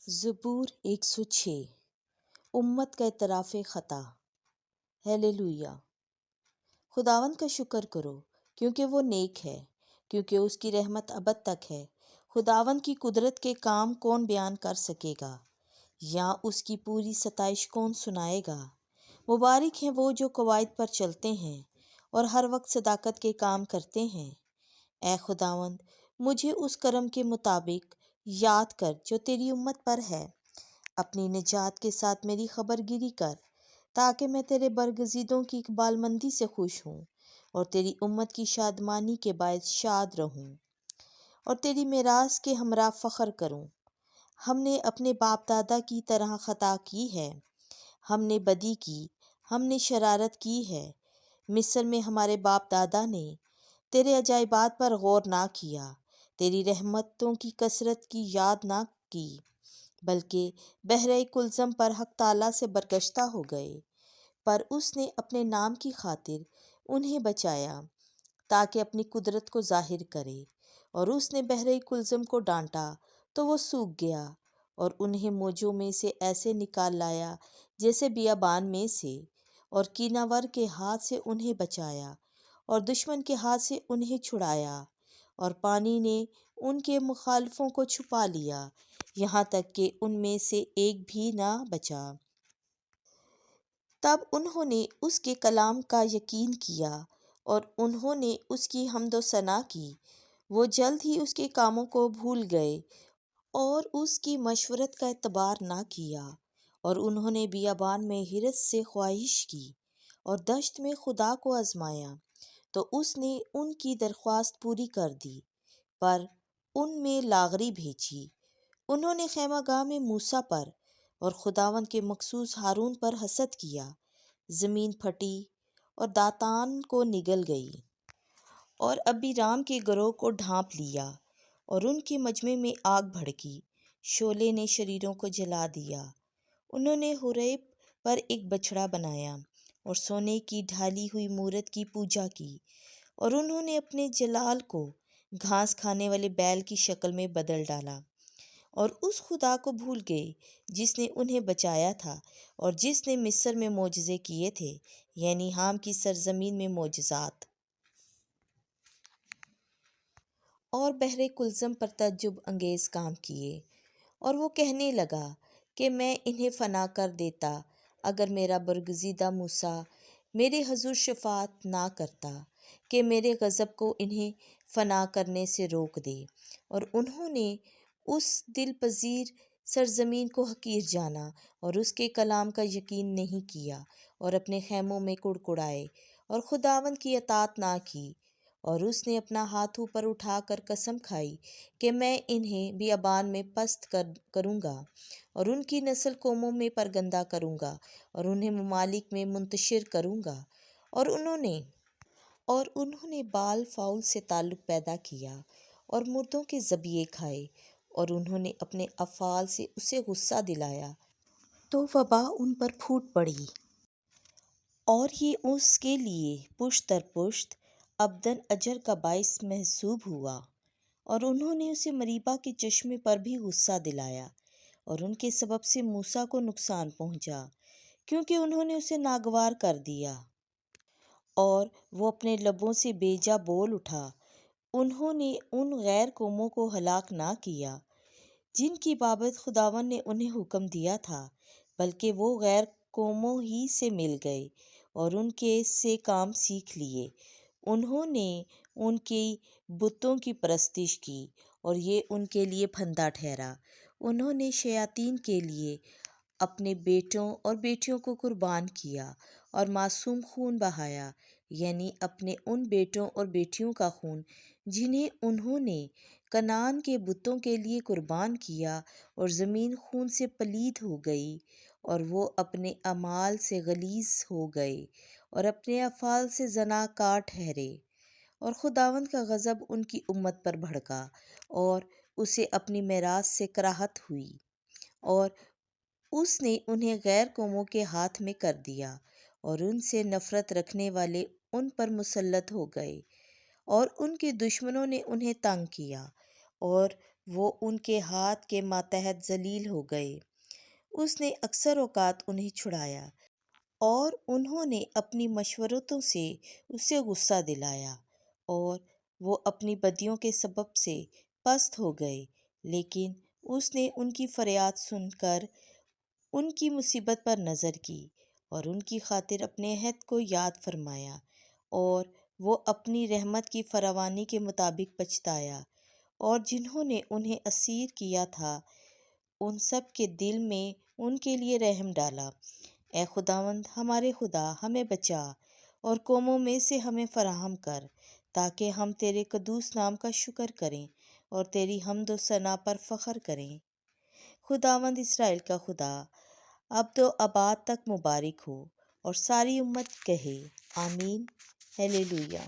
زبور 106 امت کا اعتراف خطا۔ ہیلیلویا۔ خداوند کا شکر کرو کیونکہ وہ نیک ہے، کیونکہ اس کی رحمت ابد تک ہے۔ خداوند کی قدرت کے کام کون بیان کر سکے گا، یا اس کی پوری ستائش کون سنائے گا؟ مبارک ہیں وہ جو قواعد پر چلتے ہیں اور ہر وقت صداقت کے کام کرتے ہیں۔ اے خداوند، مجھے اس کرم کے مطابق یاد کر جو تیری امت پر ہے، اپنی نجات کے ساتھ میری خبر گیری کر، تاکہ میں تیرے برگزیدوں کی اقبال مندی سے خوش ہوں اور تیری امت کی شادمانی کے باعث شاد رہوں اور تیری میراث کے ہمراہ فخر کروں۔ ہم نے اپنے باپ دادا کی طرح خطا کی ہے، ہم نے بدی کی، ہم نے شرارت کی ہے۔ مصر میں ہمارے باپ دادا نے تیرے عجائبات پر غور نہ کیا، تیری رحمتوں کی کثرت کی یاد نہ کی، بلکہ بحر کلزم پر حق تعالیٰ سے برگشتہ ہو گئے۔ پر اس نے اپنے نام کی خاطر انہیں بچایا تاکہ اپنی قدرت کو ظاہر کرے، اور اس نے بحر کلزم کو ڈانٹا تو وہ سوکھ گیا، اور انہیں موجوں میں سے ایسے نکال لایا جیسے بیابان میں سے، اور کینہ ور کے ہاتھ سے انہیں بچایا اور دشمن کے ہاتھ سے انہیں چھڑایا، اور پانی نے ان کے مخالفوں کو چھپا لیا، یہاں تک کہ ان میں سے ایک بھی نہ بچا۔ تب انہوں نے اس کے کلام کا یقین کیا اور انہوں نے اس کی حمد و ثنا کی۔ وہ جلد ہی اس کے کاموں کو بھول گئے اور اس کی مشورت کا اعتبار نہ کیا، اور انہوں نے بیابان میں حرص سے خواہش کی اور دشت میں خدا کو آزمایا، تو اس نے ان کی درخواست پوری کر دی، پر ان میں لاغری بھیجی۔ انہوں نے خیمہ گاہ میں موسیٰ پر اور خداوند کے مخصوص ہارون پر حسد کیا۔ زمین پھٹی اور داتان کو نگل گئی، اور ابیرام کے گروہ کو ڈھانپ لیا، اور ان کے مجمع میں آگ بھڑکی، شعلے نے شریروں کو جلا دیا۔ انہوں نے حوریب پر ایک بچڑا بنایا اور سونے کی ڈھالی ہوئی مورت کی پوجا کی، اور انہوں نے اپنے جلال کو گھاس کھانے والے بیل کی شکل میں بدل ڈالا، اور اس خدا کو بھول گئے جس نے انہیں بچایا تھا اور جس نے مصر میں معجزے کیے تھے، یعنی حام کی سرزمین میں معجزات، اور بحر کلزم پر تعجب انگیز کام کیے۔ اور وہ کہنے لگا کہ میں انہیں فنا کر دیتا اگر میرا برگزیدہ موسیٰ میرے حضور شفاعت نہ کرتا کہ میرے غضب کو انہیں فنا کرنے سے روک دے۔ اور انہوں نے اس دل پذیر سرزمین کو حقیر جانا اور اس کے کلام کا یقین نہیں کیا، اور اپنے خیموں میں کڑکڑائے اور خداوند کی اطاعت نہ کی۔ اور اس نے اپنا ہاتھ اوپر اٹھا کر قسم کھائی کہ میں انہیں بیابان میں پست کروں گا اور ان کی نسل قوموں میں پرگندہ کروں گا اور انہیں ممالک میں منتشر کروں گا۔ اور انہوں نے بال فاؤل سے تعلق پیدا کیا اور مردوں کے ذبیحے کھائے، اور انہوں نے اپنے افعال سے اسے غصہ دلایا تو وبا ان پر پھوٹ پڑی، اور یہ اس کے لیے پشت در پشت ابداً اجر کا باعث محسوب ہوا۔ اور انہوں نے اسے مریبہ کے چشمے پر بھی غصہ دلایا، اور ان کے سبب سے موسیٰ کو نقصان پہنچا، کیونکہ انہوں نے اسے ناگوار کر دیا، اور وہ اپنے لبوں سے بے جا بول اٹھا۔ انہوں نے ان غیر قوموں کو ہلاک نہ کیا جن کی بابت خداوند نے انہیں حکم دیا تھا، بلکہ وہ غیر قوموں ہی سے مل گئے اور ان کے سے کام سیکھ لیے۔ انہوں نے ان کی بتوں کی پرستش کی اور یہ ان کے لیے پھندا ٹھہرا۔ انہوں نے شیاطین کے لیے اپنے بیٹوں اور بیٹیوں کو قربان کیا اور معصوم خون بہایا، یعنی اپنے ان بیٹوں اور بیٹیوں کا خون جنہیں انہوں نے کنعان کے بتوں کے لیے قربان کیا، اور زمین خون سے پلید ہو گئی، اور وہ اپنے اعمال سے غلیظ ہو گئے اور اپنے افعال سے زناکار ٹھہرے۔ اور خداوند کا غضب ان کی امت پر بھڑکا اور اسے اپنی میراث سے کراہت ہوئی، اور اس نے انہیں غیر قوموں کے ہاتھ میں کر دیا، اور ان سے نفرت رکھنے والے ان پر مسلط ہو گئے، اور ان کے دشمنوں نے انہیں تنگ کیا، اور وہ ان کے ہاتھ کے ماتحت ذلیل ہو گئے۔ اس نے اکثر اوقات انہیں چھڑایا اور انہوں نے اپنی مشورتوں سے اسے غصہ دلایا، اور وہ اپنی بدیوں کے سبب سے پست ہو گئے، لیکن اس نے ان کی فریاد سن کر ان کی مصیبت پر نظر کی اور ان کی خاطر اپنے عہد کو یاد فرمایا، اور وہ اپنی رحمت کی فراوانی کے مطابق پچھتایا، اور جنہوں نے انہیں اسیر کیا تھا ان سب کے دل میں ان کے لیے رحم ڈالا۔ اے خداوند ہمارے خدا، ہمیں بچا اور قوموں میں سے ہمیں فراہم کر، تاکہ ہم تیرے قدوس نام کا شکر کریں اور تیری حمد و ثنا پر فخر کریں۔ خداوند اسرائیل کا خدا ابد و اباد تک مبارک ہو، اور ساری امت کہے آمین۔ ہیلیلویا۔